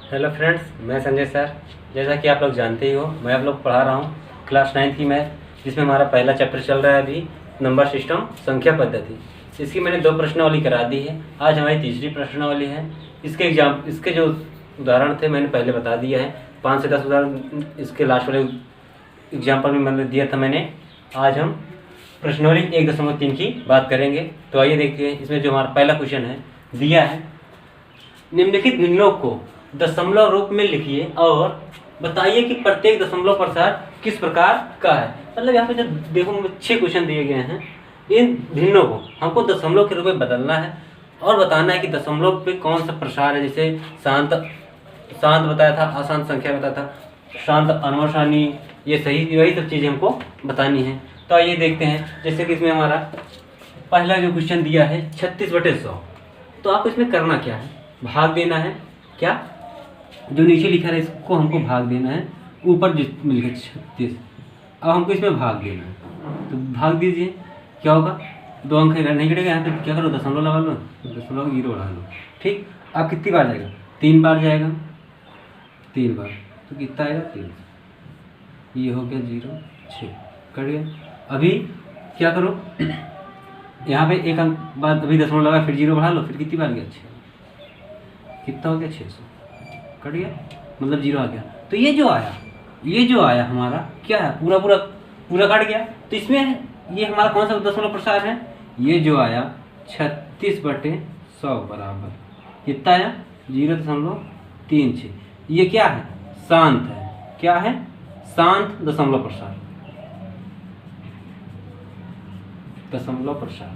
Hello friends, मैं Sanjay sir. जैसा कि आप लोग जानते ही हो, मैं आप लोग पढ़ा रहा हूँ क्लास 9 की मैथ, जिसमें हमारा पहला चैप्टर चल रहा है अभी, नंबर सिस्टम, संख्या पद्धति। इसकी मैंने 2 प्रश्नावली करा दी है। आज हमारी तीसरी प्रश्नावली है। इसके जो उदाहरण थे मैंने पहले बता दिया है। 5 से 10 उदाहरण इसके लास्ट वाले एग्जाम्पल में मैंने दिया था मैंने। आज हम प्रश्नावली 1.3 की बात करेंगे। तो आइए देखते हैं। इसमें जो हमारा पहला क्वेश्चन है दिया है, निम्नलिखित भिन्नों को दशमलव रूप में लिखिए और बताइए कि प्रत्येक दशमलव प्रसार किस प्रकार का है। मतलब यहाँ पे जो देखो 6 क्वेश्चन दिए गए हैं, इन भिन्नों को हमको दशमलव के रूप में बदलना है और बताना है कि दशमलव पे कौन सा प्रसार है। जैसे शांत बताया था, अशांत संख्या बताया था, शांत अनवसानी, ये सही, वही सब चीज़ें हमको बतानी है। तो आइए देखते हैं। जैसे कि इसमें हमारा पहला जो क्वेश्चन दिया है 36/100। तो आपको इसमें करना क्या है, भाग देना है। क्या जो नीचे लिखा है इसको हमको भाग देना है, ऊपर मिल गया 36। अब हमको इसमें भाग देना है, तो भाग दीजिए। क्या होगा, 2 अंक नहीं कटेगा। यहाँ पे क्या करो, दशमलव लगा लो, दशमलव 0 बढ़ा लो। ठीक, अब कितनी बार जाएगा, 3 बार जाएगा। 3 बार तो कितना आएगा, 3। ये हो गया 0, 6 कट गया। अभी क्या करो, यहाँ पे 1 अंक बाद अभी दशमलव लगा, फिर 0 बढ़ा लो, फिर कितनी बार गया, 6। कितना हो गया, 600 कट गया, मतलब 0 आ गया। तो ये जो आया हमारा क्या है, पूरा कट गया। तो इसमें ये हमारा कौन सा दशमलव प्रसार है, ये जो आया 36/100 बराबर कितना आया, 0.36। ये क्या है, शांत है। क्या है, शांत दशमलव प्रसार, दशमलव प्रसार।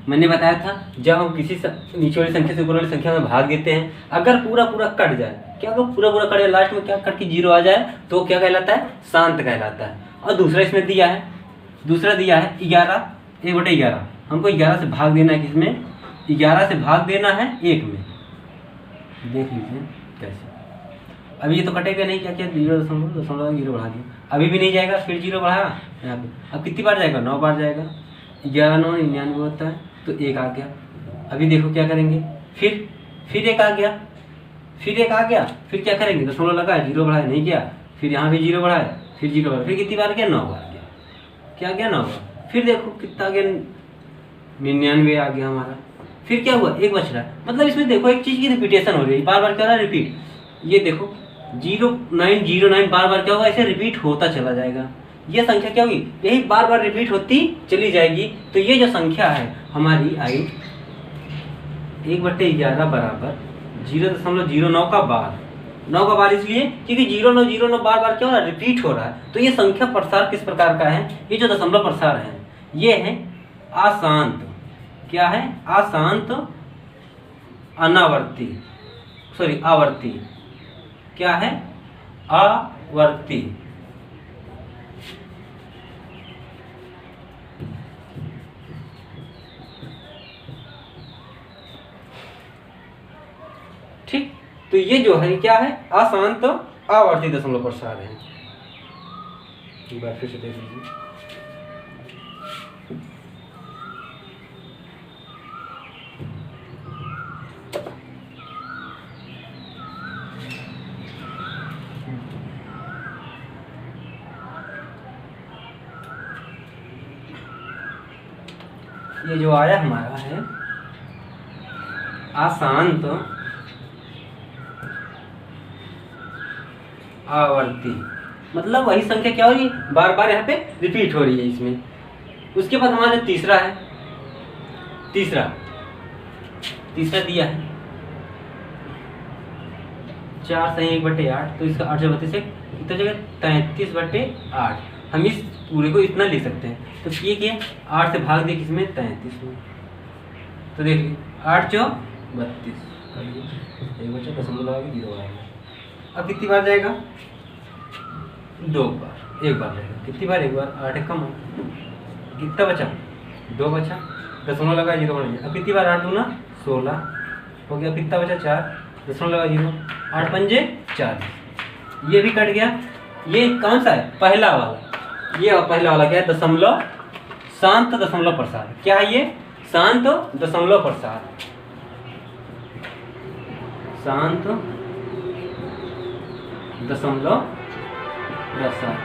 मैंने बताया था जब हम किसी नीचे वाली संख्या से ऊपर वाली संख्या में भाग देते हैं, अगर पूरा कट जाए, क्या अगर पूरा कट जाए, लास्ट में क्या कट के 0 आ जाए, तो क्या कहलाता है, शांत कहलाता है। और दूसरा इसमें दिया है 11, 1/11। हमको 11 से भाग देना है, किसमें, 11 से भाग देना है 1 में। देख लीजिए कैसे। अभी ये तो कटेगा नहीं, क्या 0.0 बढ़ा दिया, अभी भी नहीं जाएगा, फिर 0 बढ़ाया यहाँ पे। अब कितनी बार जाएगा, 9 बार जाएगा। 11 9 99 होता है, तो 1 आ गया। अभी देखो क्या करेंगे, फिर 1 आ गया, फिर क्या करेंगे, दशमलव लगा, 0 बढ़ाया, नहीं गया, फिर यहाँ भी 0 बढ़ाया, फिर 0 बढ़ाया, फिर कितनी बार गया, 9 बार गया। क्या गया, 9 बार। फिर देखो कितना गया, 99 आ गया हमारा। फिर क्या हुआ, 1 बच रहा है। मतलब इसमें देखो एक चीज़ की रिपीटेशन हो रही है, बार बार क्या हो रहा है, रिपीट। ये देखो 0909 बार बार क्या होगा, ऐसे रिपीट होता चला जाएगा। ये संख्या क्या होगी, यही बार बार रिपीट होती चली जाएगी। तो ये जो संख्या है हमारी आई 1/11 बराबर 0.09 का बार। 9 का बार इसलिए क्योंकि 0909 बार बार क्या हो रहा है, रिपीट हो रहा है। तो ये संख्या प्रसार किस प्रकार का है, ये जो दशमलव प्रसार है ये है अशांत। क्या है, अशांत आवर्ती। क्या है, आवर्ती। ठीक, तो ये जो है क्या है, अशांत आवर्ती दशमलव प्रसार है। एक बार फिर से देख लीजिए। ये जो आया हमारा है अशांत आवर्ती, मतलब वही संख्या क्या हो रही है, बार बार यहाँ पे रिपीट हो रही है इसमें। उसके बाद हमारा जो तीसरा है, तीसरा दिया है 4 सही 1/8। तो इसका 8 से 32 कितना जगह, 33/8। हम इस पूरे को इतना लिख सकते हैं। तो ये क्या, 8 से भाग दिए किसमें, 33 में। तो देखिए 8 × 32, एक बच्चा दशमलव लगा के 0 आएगा। अब कितनी बार जाएगा, 2 बार, 1 बार जाएगा। कितनी बार, 1 बार। 8 कम हो, कितना बचा, 2 बचा, दशमलव लगा 0 बढ़ गया। अब कितनी बार, 8 दूना 16 हो गया। कितना बचा, 4, दशमलव लगा 0, 8 पंजे 40। ये भी कट गया। ये कौन सा है, पहला वाला। ये पहला वाला क्या है, दशमलव, शांत दशमलव प्रसार। क्या है ये, शांत दशमलव प्रसार। शांत दशमलव प्रसार।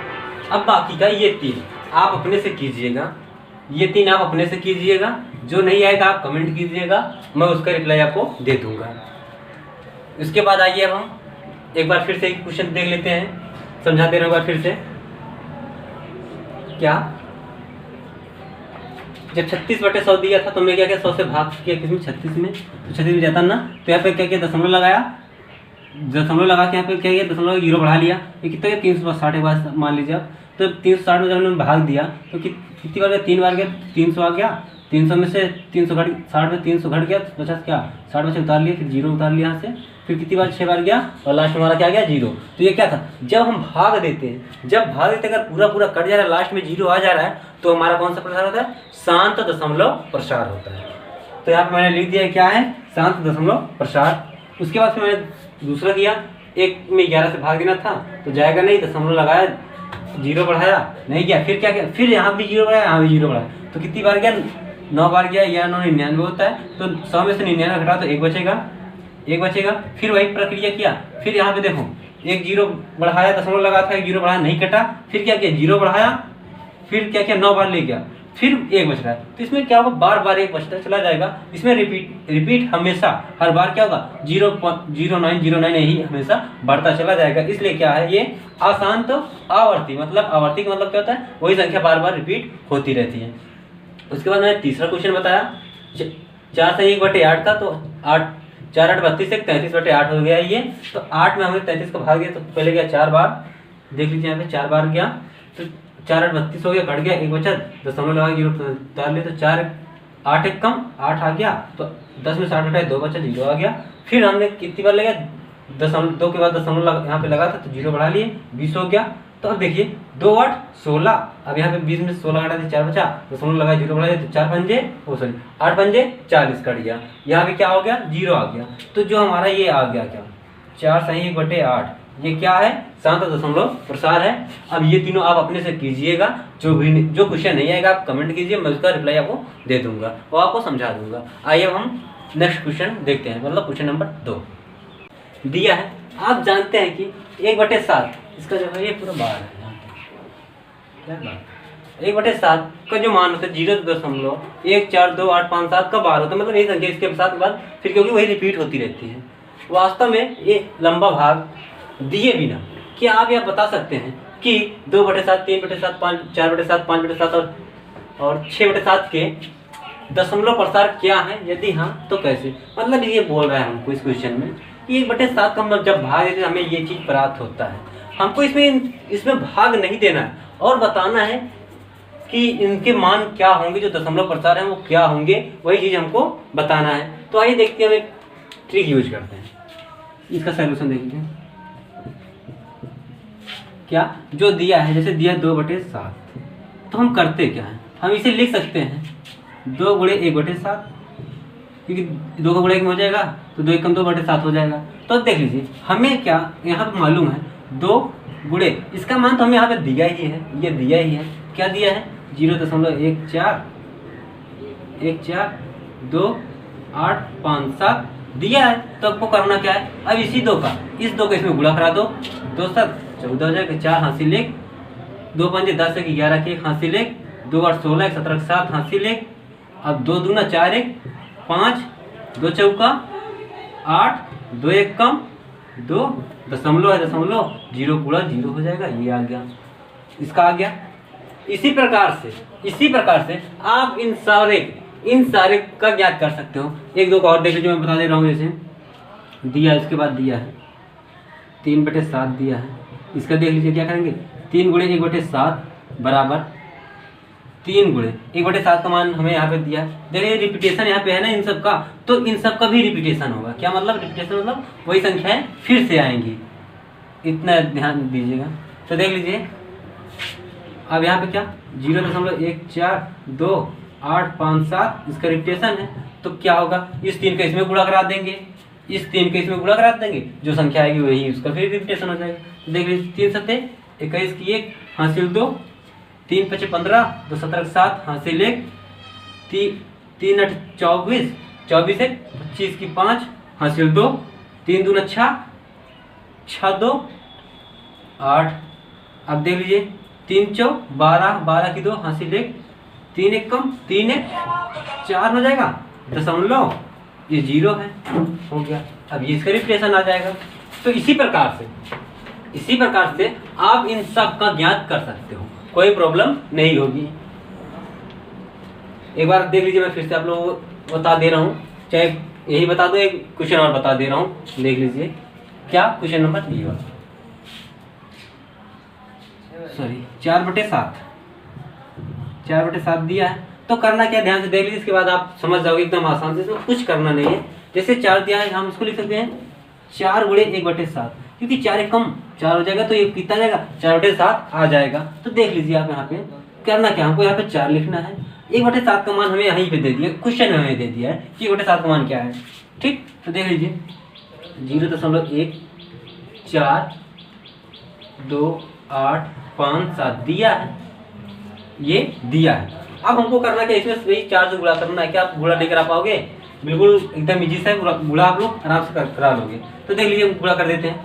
अब बाकी का ये 3 आप अपने से कीजिएगा, ये 3 आप अपने से कीजिएगा, जो नहीं आएगा आप कमेंट कीजिएगा, मैं उसका रिप्लाई आपको दे दूंगा। इसके बाद आइए अब हम एक बार फिर से एक क्वेश्चन देख लेते हैं, समझा दे रहा हूँ एक बार फिर से। क्या जब 36/100 दिया था तो मैं क्या किया, 100 से भाग किया किसमें, 36 में, तो 36 में जाता ना, तो यहाँ पे क्या किया, दशमलव लगाया, दशमलव लगा के यहाँ पे क्या किया, दशमलव 0 बढ़ा लिया। ये कितना गया, 360 एक बार मान लीजिए आप, तो 360 में जब हमने भाग दिया तो कितनी बार गया, 3 बार गया, 300 आ गया। 300 में से 300 घट, 60 में 300 घट गया, 50 क्या 60 में से उतार लिया, फिर 0 उतार लिया यहाँ से, फिर कितनी बार 6 बार गया और लास्ट में हमारा क्या गया 0। तो ये क्या था, जब हम भाग देते हैं, जब भाग देते अगर पूरा पूरा कट जा रहा है, लास्ट में 0 आ जा रहा है, तो हमारा कौन सा प्रसार होता है, शांत दशमलव प्रसार होता है। तो यहाँ पे मैंने लिख दिया क्या है, शांत दशमलव प्रसार। उसके बाद फिर मैंने दूसरा किया, 1 में 11 से भाग देना था तो जाएगा नहीं, दशमलव लगाया, 0 बढ़ाया, नहीं गया, फिर क्या किया, फिर यहाँ भी 0 बढ़ाया, यहाँ भी 0 बढ़ाया, तो कितनी बार गया, 9 बार गया, या 9 99 होता है, तो 100 में से 99 घटा तो 1 बचेगा, 1 बचेगा। फिर वही प्रक्रिया किया, फिर यहाँ पे देखो 1 0 बढ़ाया, दशमलव लगा था, 1 0 बढ़ाया, नहीं कटा, फिर क्या किया, 0 बढ़ाया, फिर क्या किया, 9 बार ले गया, फिर 1 बच रहा है। तो इसमें क्या होगा, बार बार 1 बचता चला जाएगा, इसमें रिपीट हमेशा हर बार क्या होगा, 0.0909 यही हमेशा बढ़ता चला जाएगा। इसलिए क्या है, ये अशांत आवर्ती, मतलब आवर्ती का मतलब क्या होता है, वही संख्या बार बार रिपीट होती रहती है। उसके बाद मैंने तीसरा क्वेश्चन बताया, 4 से 1/8 का, तो 8 4 8 32 एक 33/8 हो गया ये। तो 8 में हमने 33 का भाग दिया, तो पहले गया 4 बार, देख लीजिए यहाँ पे 4 बार गया, तो 4 8 32 हो गया, घट गया, 1 बचा, दशमलव लगा 0 उतार लिया, तो 4 8 1 कम 8 आ गया, तो 10 में 60 हटाए 2 बचा, 0 आ गया। फिर हमने कितनी बार लगा, दशमलव 2 के बाद दशमलव यहाँ पे लगा था, तो 0 बढ़ा लिए, 20 हो गया। तो अब देखिए 2 8 16, अब यहाँ पे 20 में 16 घटा दिया, 4 बचा, दशमलव लगा 0 बढ़ा दिया, तो 4 पंजे 8 पंजे 40 कट गया, यहाँ पे क्या हो गया, 0 आ गया। तो जो हमारा ये आ गया क्या, 4 से 1/8, ये क्या है, शांत दशमलव प्रसार है। अब ये तीनों आप अपने से कीजिएगा, जो क्वेश्चन नहीं आएगा आप कमेंट कीजिए, मैं उसका रिप्लाई आपको दे दूंगा और आपको समझा दूंगा। आइए अब हम नेक्स्ट क्वेश्चन देखते हैं, मतलब क्वेश्चन नंबर 2 दिया है। आप जानते हैं कि 1/7 इसका जो है ये पूरा बार है, क्या बार 1/7 का जो मान होता है 0.142857 का बार होता है, मतलब ये संख्या इसके साथ बाद फिर, क्योंकि वही रिपीट होती रहती है। वास्तव में ये लंबा भाग दिए बिना क्या आप यह बता सकते हैं कि 2/7 3/7 4/7 5/7 और 6/7 के दशमलव प्रसार क्या है, यदि हाँ तो कैसे, मतलब ये बोल रहा है हमको इस क्वेश्चन में कि 1/7 का हम जब भाग देते हैं हमें ये चीज़ प्राप्त होता है। हमको इसमें भाग नहीं देना है और बताना है कि इनके मान क्या होंगे, जो दशमलव प्रसार हैं वो क्या होंगे, वही चीज़ हमको बताना है। तो आइए देखते हैं, हम एक ट्रिक यूज करते हैं, इसका सॉल्यूशन देखिए। क्या जो दिया है, जैसे दिया 2/7, तो हम करते क्या है, हम इसे लिख सकते हैं 2 × 1/7, क्योंकि 2 का गुणा 1 में हो जाएगा, तो 2 × 2/7 हो जाएगा। तो देख लीजिए हमें क्या यहाँ पर मालूम है, 2 गुणे इसका मान तो हमें यहाँ पे दिया ही है, ये दिया ही है, क्या दिया है 0.14 दिया है। तो आपको करना क्या है, अब इसी 2 का इसमें गुणा करा दो, 2 7 14 हो जाएगा, 4 हासिल 1, 2 पंजे 10 1 11 के 1 हासिल 1, 2 8 16 1 17 7 हासिल 1, अब 2 दूना 4 1 5, 2 चौका 8, 2 1 कम 2, दशमलव है, दशमलव 0 गुणा 0 हो जाएगा, ये आ गया, इसका आ गया। इसी प्रकार से आप इन सारे का ज्ञात कर सकते हो। 1 2 का और देख लीजिए, मैं बता दे रहा हूँ। जैसे दिया, इसके बाद दिया है 3/7 दिया है, इसका देख लीजिए क्या करेंगे, 3 × 1/7 बराबर 3 × 1/7 का मान हमें यहाँ पे दिया। देखिए रिपीटेशन यहाँ पे है ना इन सब का, तो इन सब का भी रिपीटेशन होगा। क्या मतलब रिपीटेशन, मतलब वही संख्याएं फिर से आएंगी, इतना ध्यान दीजिएगा। तो देख लीजिए अब यहाँ पे क्या 0.142857 इसका रिपीटेशन है, तो क्या होगा, इस 3 का इसमें गुणा करा देंगे, जो संख्या आएगी वही उसका फिर रिपीटेशन हो जाएगा। तो देख लीजिए 3 7 21 की 1 हासिल 2, 3 5 15 2 17 7 हासिल 1, 3 8 24 24 1 25 की 5 हासिल 2, 3 दूना 6, 6 2 8। अब देख लीजिए 3 चौक 12, 12 की 2 हासिल 1, 3 1 कम 3 1 4 हो जाएगा, दशमलव ये 0 है, हो गया। अब ये इसका रिप्लेसन आ जाएगा। तो इसी प्रकार से आप इन सब का ज्ञात कर सकते हो, कोई प्रॉब्लम नहीं होगी। एक बार देख लीजिए, मैं फिर से आप लोगों को बता दे रहा हूँ, चाहे यही बता दो, एक क्वेश्चन और बता दे रहा हूँ, देख लीजिए। क्या क्वेश्चन नंबर ये वाला, सॉरी 4/7 दिया है। तो करना क्या, ध्यान से देख लीजिए, इसके बाद आप समझ जाओगे एकदम आसान से, इसमें कुछ करना नहीं है। जैसे 4 दिया है, हम इसको लिख सकते हैं 4 × 1/7, क्योंकि 4 एक कम 4 हो जाएगा, तो ये कितना जाएगा 4/7 आ जाएगा। तो देख लीजिए आप यहाँ पे करना क्या, हमको यहाँ पे 4 लिखना है, 1/7 का मान हमें यहीं पे दे दिया, क्वेश्चन में हमें दे दिया है कि 1/7 का मान क्या है। ठीक, तो देख लीजिए 0.1 4 2 8 5 7 दिया है, ये दिया है। अब हमको करना क्या, इसमें वही 4 से गुणा करना है। क्या आप गुणा नहीं करा पाओगे, बिल्कुल एकदम इजी से गुणा आप लोग आराम से करा लोगे। तो देख लीजिए गुणा कर देते हैं,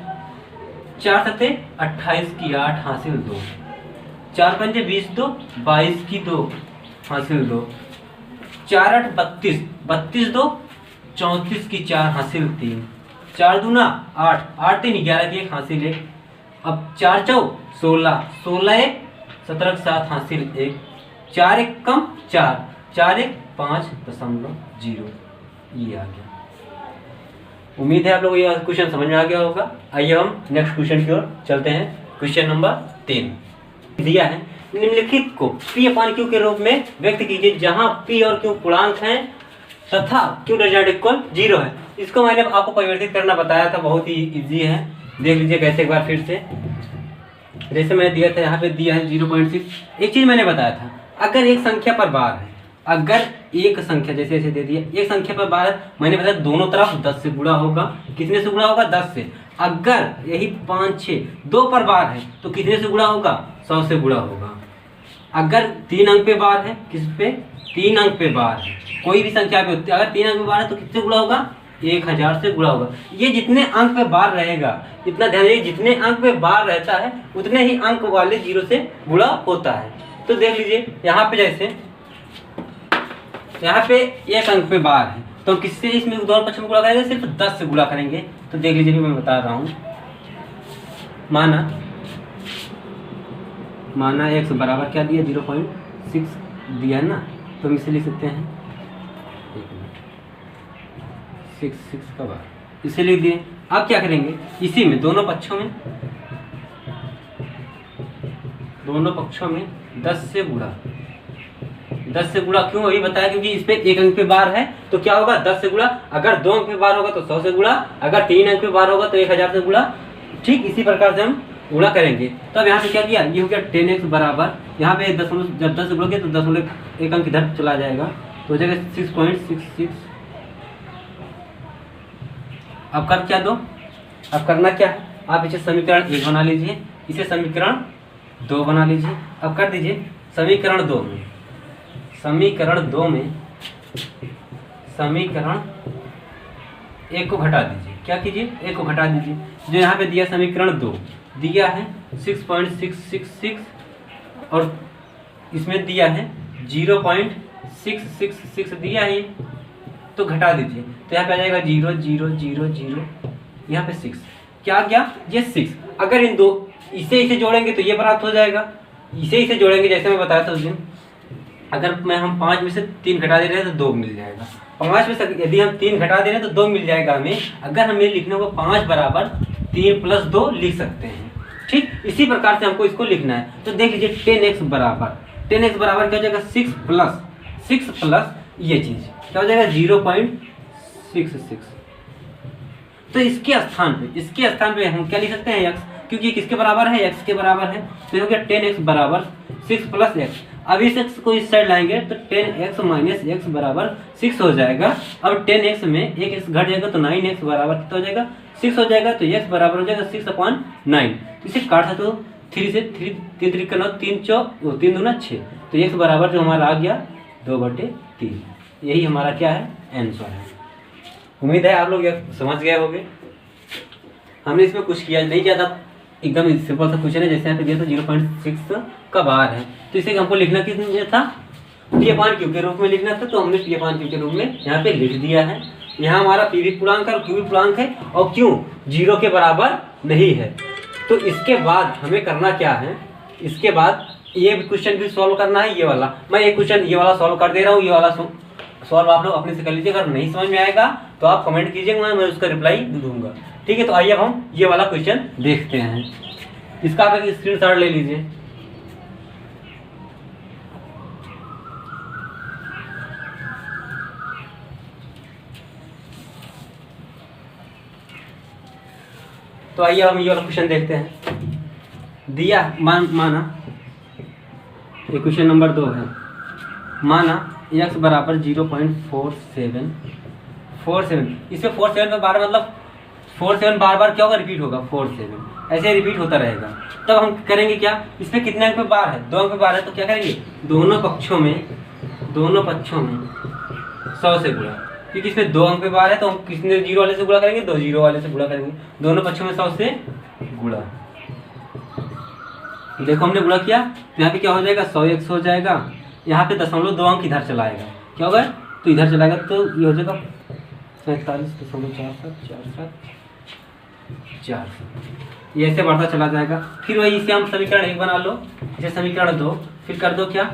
4 7 28 की 8 हासिल 2, 4 5 20 2 22 की 2 हासिल 2, 4 8 32 32 2 34 की 4 हासिल 3, 4 दूना 8 8 3 11 की 1 हासिल 1। अब 4 चौक 16 16 1 17 की 7 हासिल 1, 4 1 कम 4 4 1 5.0, ये आ गया। उम्मीद है आप लोगों को ये क्वेश्चन समझ में आ गया होगा। आइए हम नेक्स्ट क्वेश्चन की ओर चलते हैं। क्वेश्चन नंबर 3 दिया है, निम्नलिखित को P/Q के रूप में व्यक्त कीजिए जहां P और Q पूर्णांक हैं तथा Q ≠ 0 है। इसको मैंने आपको परिवर्तित करना बताया था, बहुत ही इजी है। देख लीजिए कैसे, एक बार फिर से, जैसे मैंने दिया था यहाँ पे दिया है 0.6। एक चीज मैंने बताया था, अगर एक संख्या पर बार है, अगर एक संख्या जैसे ऐसे दे दिया, एक संख्या पर बार है, मैंने बताया दोनों तरफ 10 से गुणा होगा। कितने से गुणा होगा, 10 से। अगर यही 5 6 2 पर बार है तो कितने से गुणा होगा, 100 से गुणा होगा। अगर 3 अंक पे बार है, किस पे, 3 अंक पे बार है, कोई भी संख्या पे होती है, अगर 3 अंक पे बार है तो कितने गुणा होगा, 1000 से गुणा होगा। ये जितने अंक पे बार रहेगा, इतना ध्यान रखिए, जितने अंक पे बार रहता है उतने ही अंक वाले 0 से गुणा होता है। तो देख लीजिए यहाँ पे, जैसे यहाँ पे 1 अंक पे बार है तो किससे इसमें दोनों पक्ष में गुणा करेंगे, सिर्फ 10 से गुणा करेंगे। तो देख लीजिए, मैं बता रहा हूँ, माना x बराबर क्या दिया, 0.6 दिया है ना, तो हम इसे लिख सकते हैं 6 का बार, इसे लिख दिए। अब क्या करेंगे, इसी में दोनों पक्षों में 10 से गुणा। 10 से गुणा क्यों, वही बताया, क्योंकि इस पे 1 अंक पे बार है तो क्या होगा, 10 से गुणा। अगर 2 अंक पे बार होगा तो 100 से गुणा, अगर 3 अंक पे बार होगा तो 1000 से गुणा। ठीक इसी प्रकार से हम गुणा करेंगे। तो अब यहाँ पे क्या किया, ये हो गया 10x बराबर, यहाँ पे दशमलव, जब 10 से गुणोगे तो दशमलव 1 अंक इधर चला जाएगा, तो हो जाएगा 6.66। अब कर क्या दो, अब करना क्या है, आप इसे समीकरण 1 बना लीजिए, इसे समीकरण 2 बना लीजिए। अब कर दीजिए समीकरण 2 में, समीकरण 1 को घटा दीजिए। क्या कीजिए, 1 को घटा दीजिए। जो यहाँ पे दिया समीकरण 2 दिया है 6.666 और इसमें दिया है 0.666 दिया है, तो घटा दीजिए। तो यहाँ पे आ जाएगा 0 0 0 0, यहाँ पे 6, क्या गया ये 6। अगर इन दो इसे जोड़ेंगे तो ये प्राप्त हो जाएगा, इसे जोड़ेंगे जैसे मैं बताया था उस दिन। अगर हम 5 में से 3 घटा दे रहे हैं तो 2 मिल जाएगा। 5 में से यदि हम 3 घटा दे रहे हैं तो 2 मिल जाएगा हमें। अगर हमें लिखने को 5 बराबर 3 + 2 लिख सकते हैं। ठीक इसी प्रकार से हमको इसको लिखना है। तो देख लीजिए 10x बराबर क्या हो जाएगा, 6 प्लस ये चीज क्या हो जाएगा 0.66। तो इसके स्थान पे हम क्या लिख सकते हैं, x, क्योंकि किसके बराबर है, x के बराबर है। तो हो गया 10x बराबर 6 + x। अब इस x को इस साइड लाएंगे तो 10x - x बराबर 6 हो जाएगा। अब 10x में एक x घट जाएगा तो 9x बराबर कितना हो जाएगा, 6 हो जाएगा। तो x बराबर हो जाएगा 6/9। इसे काट सकते हो 3 से 3 3 का 9, 3 दूना 6। तो x बराबर जो हमारा आ गया 2/3। यही हमारा क्या है, आंसर है। उम्मीद है आप लोग ये समझ गए होंगे। हमने इसमें कुछ किया नहीं, ज़्यादा एकदम सिंपल सा क्वेश्चन है। जैसे यहाँ पे दिया था 0.6 का बार है, तो इसे हमको लिखना किस में था, P/Q के रूप में लिखना था। तो हमने P/Q के रूप में यहाँ पे लिख दिया है। यहाँ हमारा P भी पूर्णांक है और Q भी पूर्णांक है, और Q 0 के बराबर नहीं है। तो इसके बाद हमें करना क्या है, इसके बाद ये क्वेश्चन भी सॉल्व करना है। ये वाला मैं ये क्वेश्चन ये वाला सॉल्व कर दे रहा हूँ। ये वाला सॉल्व आप लोग अपने से कर लीजिए। अगर नहीं समझ में आएगा तो आप कमेंट कीजिएगा, मैं उसका रिप्लाई दूंगा। ठीक है, तो आइए अब हम ये वाला क्वेश्चन देखते हैं। इसका आप एक स्क्रीनशॉट ले लीजिए। तो आइए हम ये वाला क्वेश्चन देखते हैं। दिया माना ये क्वेश्चन नंबर 2 है। माना x बराबर 0.47। इसमें 47 में बार मतलब 47 बार बार क्या होगा, रिपीट होगा। 47 ऐसे रिपीट होता रहेगा। तब हम करेंगे क्या, इसमें कितने अंक पे बार है, 2 अंक पे बार है। तो क्या करेंगे, दोनों पक्षों में 100 से गुणा, क्योंकि इसमें 2 अंक पे बार है। तो हम किसने 0 वाले से गुणा करेंगे, 2 0 वाले से गुणा करेंगे। दोनों पक्षों में 100 से गुणा। देखो हमने गुणा किया तो यहाँ पे क्या हो जाएगा, 100x हो जाएगा। यहाँ पे 0.2 अंक इधर चला आएगा, क्या होगा, तो इधर चलाएगा तो ये हो जाएगा 47.4747। ये ऐसे बढ़ता चला जाएगा। फिर वही इसे हम समीकरण 1 बना लो, जैसे समीकरण 2। फिर कर दो क्या,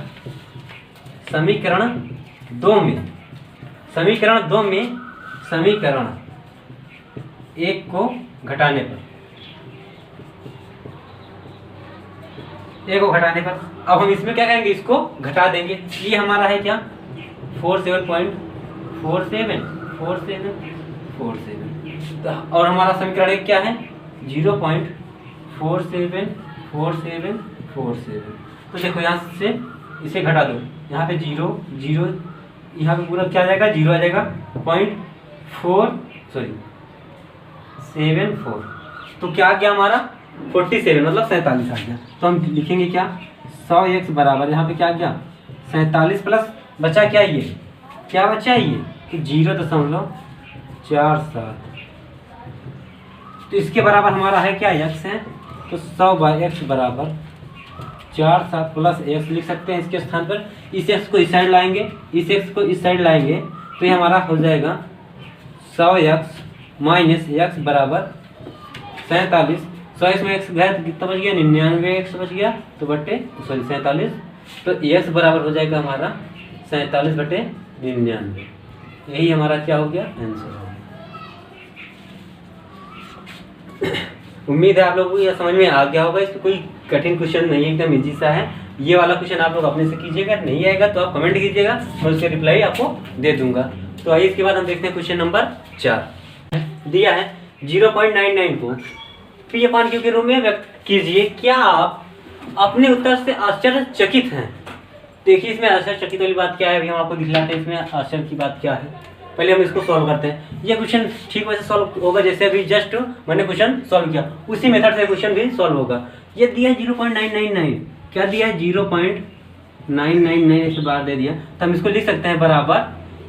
समीकरण 2 में समीकरण 1 को घटाने पर अब हम इसमें क्या करेंगे, इसको घटा देंगे। ये हमारा है क्या, 47.47 और हमारा समीकरण 1 क्या है, 0.474747। तो देखो यहाँ से इसे घटा दो, यहाँ पे 0 0, यहाँ पे पूरा क्या आ जाएगा, 0 आ जाएगा। 0.74। तो क्या आ गया हमारा, 47 मतलब 47 आ गया। तो हम लिखेंगे क्या, 100x बराबर यहाँ पे क्या आ गया, 47 प्लस बचा क्या, ये क्या बचा, ये कि 0.47। तो इसके बराबर हमारा है क्या, x है। तो 100/x बराबर 47 प्लस x लिख सकते हैं इसके स्थान पर। इस x को इस साइड लाएंगे, इस x को इस साइड लाएंगे, तो ये हमारा हो जाएगा 100x माइनस x बराबर 47। 100 में x गया तो कितना बच गया, 99x बच गया। तो 47। तो x बराबर हो जाएगा हमारा 47/99। यही हमारा क्या हो गया, आंसर हो गया। उम्मीद है आप लोगों को यह समझ में आ गया होगा। इसमें कोई कठिन क्वेश्चन नहीं है, एकदम इजी सा है। ये वाला क्वेश्चन आप लोग अपने से कीजिएगा, नहीं आएगा तो आप कमेंट कीजिएगा, मैं उसके रिप्लाई आपको दे दूंगा। तो आइए इसके बाद हम देखते हैं क्वेश्चन नंबर 4। दिया है 0.99 को P/Q के रूप में व्यक्त कीजिए। क्या आप अपने उत्तर से आश्चर्यचकित हैं? देखिए इसमें आश्चर्यचकित वाली बात क्या है, अभी हम आपको दिखलाते हैं इसमें आश्चर्य की बात क्या है। पहले हम इसको सॉल्व करते हैं। ये क्वेश्चन ठीक वैसे सॉल्व होगा जैसे अभी जस्ट मैंने क्वेश्चन सॉल्व किया, उसी मेथड से क्वेश्चन भी सॉल्व होगा। ये दिया है 0.999, क्या दिया है 0.999 ऐसे बार दे दिया। तो हम इसको लिख सकते हैं बराबर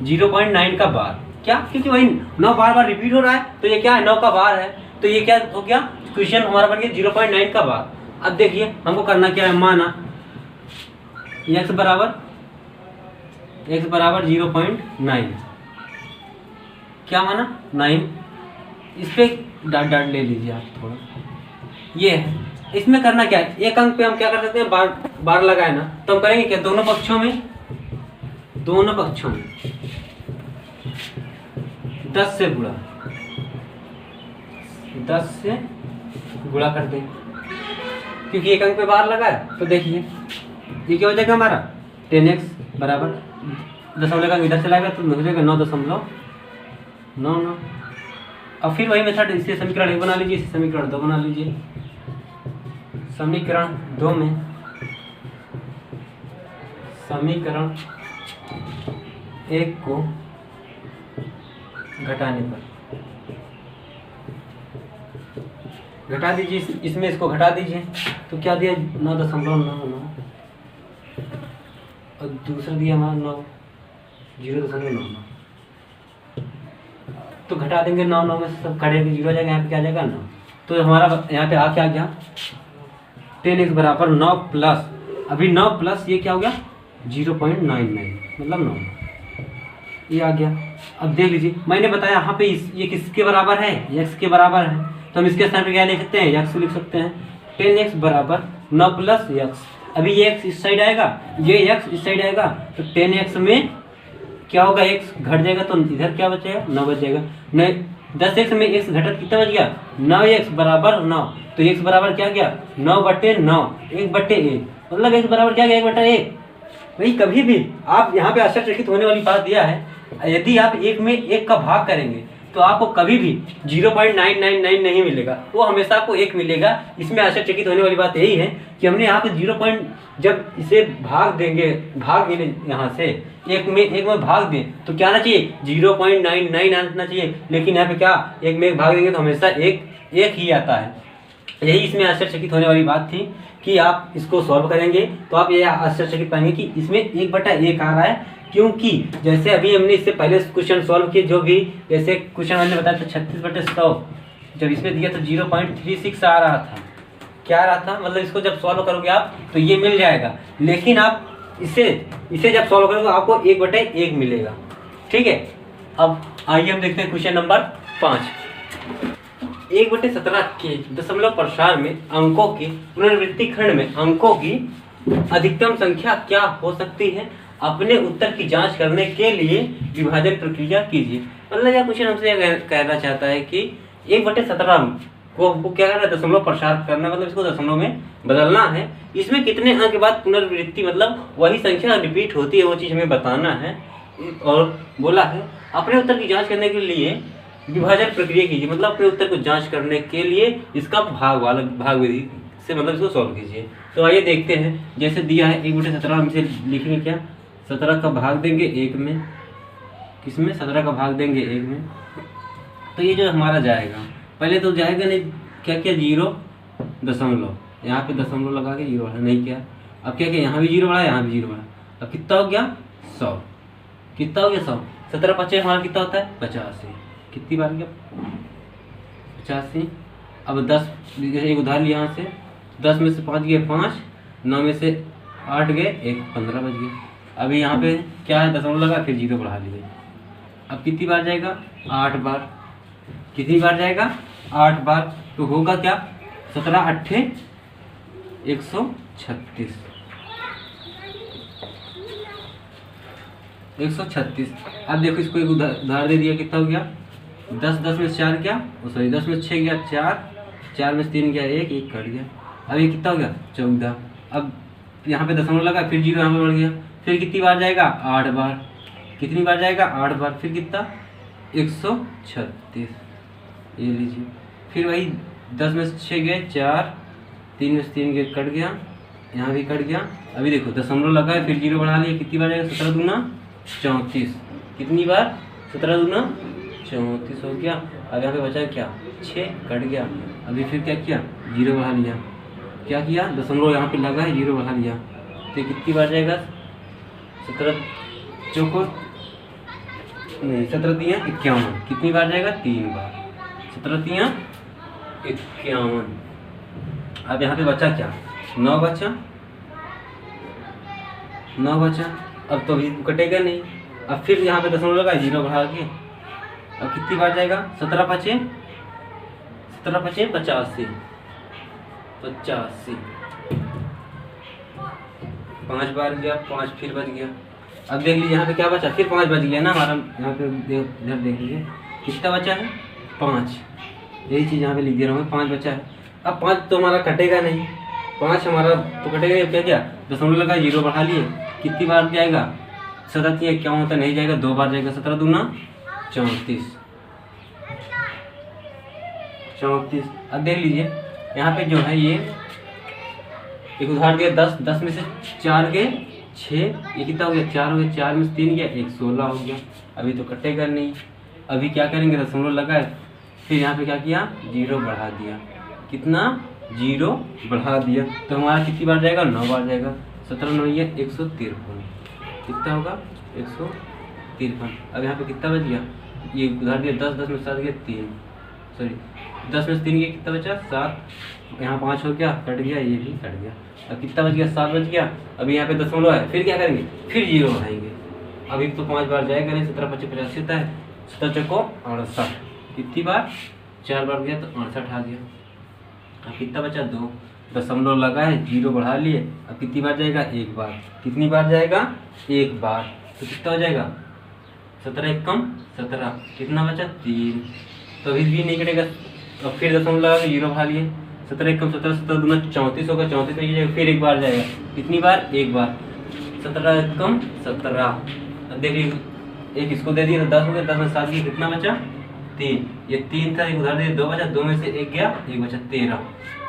0.9 का बार। क्या, क्योंकि वही 9 बार बार रिपीट हो रहा है, तो ये क्या है, 9 का बार है। तो ये क्या हो गया, क्वेश्चन हमारा बन गया 0.9 का बार। अब देखिए हमको करना क्या है, माना x बराबर 0.9, क्या माना 9। इस पे डाट ले लीजिए आप थोड़ा। ये है, इसमें करना क्या है, एक अंक पे हम क्या कर सकते हैं, बार लगाए ना, तो हम करेंगे क्या, दोनों पक्षों में 10 से गुणा कर दें, क्योंकि एक अंक पे बार लगा है। तो देखिए ये क्या हो जाएगा हमारा 10x बराबर दशमलव का इधर चलाएगा तो हो जाएगा 9.99। अब फिर वही मेथड, इसे समीकरण 1 बना लीजिए, इसे समीकरण 2 बना लीजिए। समीकरण 2 में समीकरण 1 को घटाने पर घटा दीजिए, इसमें इसको घटा दीजिए। तो क्या दिया 9.99 और दूसरा दिया हमारा 0.99। तो घटा देंगे 9 में से सब कटेगा, 0 आ जाएगा, यहाँ पे क्या आ जाएगा 9। तो हमारा यहाँ पे आ क्या गया 10x बराबर 9 प्लस, अभी 9 प्लस ये क्या हो गया 0.99 मतलब 9, ये आ गया। अब देख लीजिए मैंने बताया यहाँ पे ये किसके बराबर है, x के बराबर है, तो हम इसके स्थान पे क्या लिख सकते हैं, x लिख सकते हैं। 10x बराबर 9 प्लस x, अभी ये x इस साइड आएगा, ये x इस साइड आएगा, तो 10x में क्या होगा x घट जाएगा, तो इधर क्या बचेगा 9 बच जाएगा। 10x में x घटक कितना बच गया 9x बराबर 9, तो x बराबर क्या गया 9/9, 1/1, मतलब x बराबर क्या गया 1/1। वही कभी भी आप यहाँ पे आश्चर्यचकित होने वाली बात यह है, यदि आप 1 में 1 का भाग करेंगे तो आपको कभी भी 0.999 नहीं मिलेगा, वो हमेशा आपको 1 मिलेगा। इसमें आश्चर्यचकित होने वाली बात यही है कि हमने यहाँ पे जब इसे भाग देंगे, भाग मिले यहाँ से 1 में भाग दें तो क्या आना चाहिए 0.99 आना चाहिए, लेकिन यहाँ पे क्या 1 में 1 भाग देंगे तो हमेशा एक ही आता है। यही इसमें आश्चर्यचकित होने वाली बात थी कि आप इसको सॉल्व करेंगे तो आप ये आश्चर्यचकित पाएंगे कि इसमें 1/1 आ रहा है, क्योंकि जैसे अभी हमने इससे पहले क्वेश्चन सॉल्व किए, जो भी जैसे क्वेश्चन हमने बताया था 36/100, जब इसमें दिया तो 0.36 आ रहा था, क्या आ रहा था, मतलब इसको जब सॉल्व करोगे आप तो ये मिल जाएगा, लेकिन आप इसे जब सॉल्व करोगे आपको 1/1 मिलेगा। ठीक है, अब आइए हम देखते हैं क्वेश्चन नंबर 5। 1/17 के दशमलव प्रसार में अंकों की पुनरावृत्ति खंड में अंकों की अधिकतम संख्या क्या हो सकती है, अपने उत्तर की जांच करने के लिए विभाजन प्रक्रिया कीजिए। मतलब यह क्वेश्चन हमसे कहना चाहता है कि 1/17 को हमको क्या करना है दशमलव प्रसार करना, मतलब इसको दशमलव में बदलना है। इसमें कितने अंक के बाद पुनरावृत्ति मतलब वही संख्या रिपीट होती है, वो चीज़ हमें बताना है। और बोला है अपने उत्तर की जाँच करने के लिए विभाजन प्रक्रिया कीजिए, मतलब अपने उत्तर को जांच करने के लिए इसका भाग विधि से मतलब इसको सॉल्व कीजिए। तो आइए देखते हैं, जैसे दिया है 1/17 हम इसे लिखेंगे क्या, 17 का भाग देंगे 1 में, किसमें 17 का भाग देंगे 1 में, तो ये जो हमारा जाएगा पहले तो जाएगा नहीं, क्या किया 0 दशमलव, यहाँ पे दशमलव लगा के 0 बढ़ा नहीं किया, अब क्या किया यहाँ भी 0 बढ़ा यहाँ भी 0 बढ़ा, अब कितना हो गया 100, कितना हो गया 100, 17×5 हमारा कितना होता है 85, कितनी बार गया 85। अब 10 एक उदाहरण यहाँ से 10 में से 5 गए 5, 9 में से 8 गए 1, 15 बच गए। अभी यहाँ पे क्या है दशमलव लगा फिर 0 बढ़ा लिए, अब कितनी बार जाएगा 8 बार, कितनी बार जाएगा 8 बार, तो होगा क्या 17×8 136, 136। अब देखो इसको एक उदाहरण दे दिया, कितना हो गया 10 में से 4 क्या, सॉरी 10 में से 6 गया 4, 4 में से 3 गया 1, 1 कट गया, अब ये कितना हो गया 14। अब यहाँ पे दशमलव लगा फिर 0 यहाँ पे बढ़ गया, फिर कितनी बार जाएगा 8 बार, कितनी बार जाएगा 8 बार, फिर कितना 136, ये लीजिए। फिर वही 10 में से 6 गए 4, 3 में से 3 गए कट गया, यहाँ भी कट गया। अभी देखो दशमलव लगा है फिर 0 बढ़ा लिया, कितनी बार जाएगा 17 दूना 34, कितनी बार 17 दूना 34 हो गया। अब यहाँ पे बचा क्या 6 कट गया, अभी फिर क्या किया 0 बढ़ा लिया, क्या किया दशमलव यहाँ पे लगा है 0 बढ़ा लिया, तो कितनी बार जाएगा 17 चौको नहीं 17 तियाँ 51, कितनी बार जाएगा 3 बार, 17 तियाँ 51। अब यहाँ पे बचा क्या 9 बचा, 9 बचा, अब तो अभी कटेगा नहीं, अब फिर यहाँ पे दशमलव लगा 0 बढ़ा के, अब कितनी बार जाएगा 17×5 85, 5 बार गया 5 फिर बच गया। अब देख लीजिए यहाँ पे क्या बचा, फिर 5 बच गया ना हमारा, यहाँ पे इधर देख लीजिए कितना बचा है 5, यही चीज़ यहाँ पे लिख दे रहा हूँ 5 बचा है। अब 5 तो हमारा कटेगा नहीं, 5 हमारा तो कटेगा नहीं, क्या क्या दशमलव लगा 0 बढ़ा लिए, कितनी बार जाएगा 17 क्या होता नहीं जाएगा 2 बार जाएगा, 17 दूना 34। अब देख लीजिए यहाँ पे जो है ये एक उदाहरण दिया 10 में से 4 गए 6, ये कितना हो गया 4 हो गया, 4 में से 3 गया 1, 16 हो गया। अभी तो कटेगा नहीं, अभी क्या करेंगे दशमलव लगा है फिर यहाँ पे क्या किया 0 बढ़ा दिया, कितना 0 बढ़ा दिया, तो हमारा कितनी बार जाएगा 9 बार जाएगा, 17 9 153, कितना होगा 153। अब यहाँ पे कितना बच गया, ये उधार दिया 10 में 7 गया 3, सॉरी 10 में से 3 गया कितना बचा 7, यहाँ 5 हो गया, कट गया, ये भी कट गया। अब कितना बच गया 7 बच गया। अभी यहाँ पे दशमलव है, फिर क्या करेंगे, फिर 0 बढ़ाएंगे। अभी तो 5 बार जाएगा नहीं, 17 25 85 होता है, 17 चौको 68, कितनी बार 4 बार गया तो 68 आ गया। अब कितना बचा 2, दशमलव लगा है, 0 बढ़ा लिए। अब कितनी बार जाएगा 1 बार, कितनी बार जाएगा 1 बार, तो कितना हो जाएगा 17 एकम 17, कितना बचा 3, तो अभी भी नहीं कटेगा। अब फिर दशमलव लगा के 0 बढ़ा लिए, 17 एकम 17, 17 दूना 34 होगा, 34 में जाएगा, फिर 1 बार जाएगा, कितनी बार 1 बार, 17 एकम 17। अब देखिए एक इसको दे दिया तो 10 हो गया, 10 में 7 गया, कितना बचा 3, ये 3 था, एक उधार दे 2 बचा, 2 में से 1 गया, 1 बचा 13।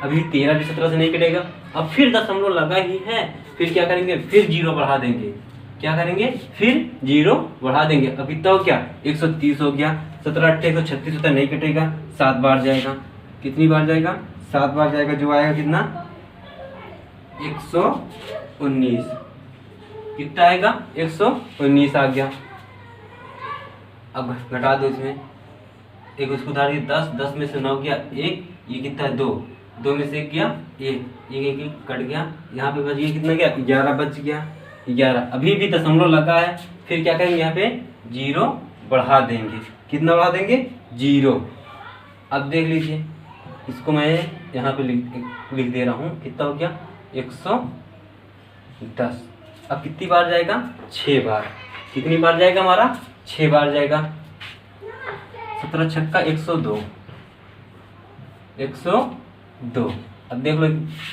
अभी 13 भी 17 से नहीं कटेगा। अब फिर दशमलव लगा ही है, फिर क्या करेंगे, फिर 0 बढ़ा देंगे। क्या करेंगे, फिर 0 बढ़ा देंगे। अब कितना हो गया 130 हो गया, 17 8 136 होता है, नहीं कटेगा, 7 बार जाएगा, कितनी बार जाएगा 7 बार जाएगा, जो आएगा कितना 119, कितना आएगा 119 आ गया। अब घटा दो इसमें, एक उसको उधार 10, 10 में से 9 गया 1, ये कितना है 2, 2 में से 1 गया 1, 1 कट गया, यहाँ पे बच गया कितना गया 11 बच गया 11। अभी भी दशमलव लगा है, फिर क्या करेंगे यहाँ पे 0 बढ़ा देंगे, कितना बढ़ा देंगे 0। अब देख लीजिए, इसको मैं यहाँ पे लिख दे रहा हूँ, कितना हो गया 110। अब कितनी बार जाएगा 6 बार, कितनी बार जाएगा हमारा 6 बार जाएगा, 17 छक्का 102, 102। अब देख लो,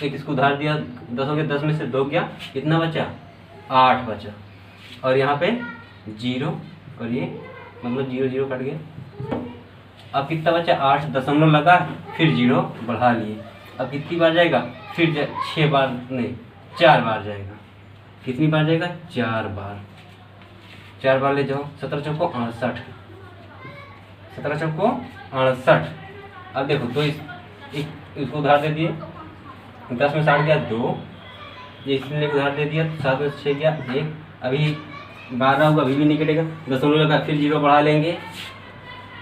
एक इसको उधार दिया 10 हो गया, 10 में से 2 गया, कितना बचा 8 बचा, और यहाँ पे 0, और ये मतलब 0 0 कट गया। अब कितना बचा 8, दशमलव लगा, फिर 0 बढ़ा लिए। अब कितनी बार जाएगा, फिर 6 बार नहीं 4 बार जाएगा, कितनी बार जाएगा 4 बार, 4 बार ले जाओ, 17 चौको 68, 17 चौको 68। अब देखो तो इसको उधार दे दिए, 10 में 60 गया 2, ये इसने उधार दे दिया, 7 में 6 गया 1, अभी 12 होगा, अभी भी नहीं कटेगा, दशमलव लगा, फिर 0 बढ़ा लेंगे,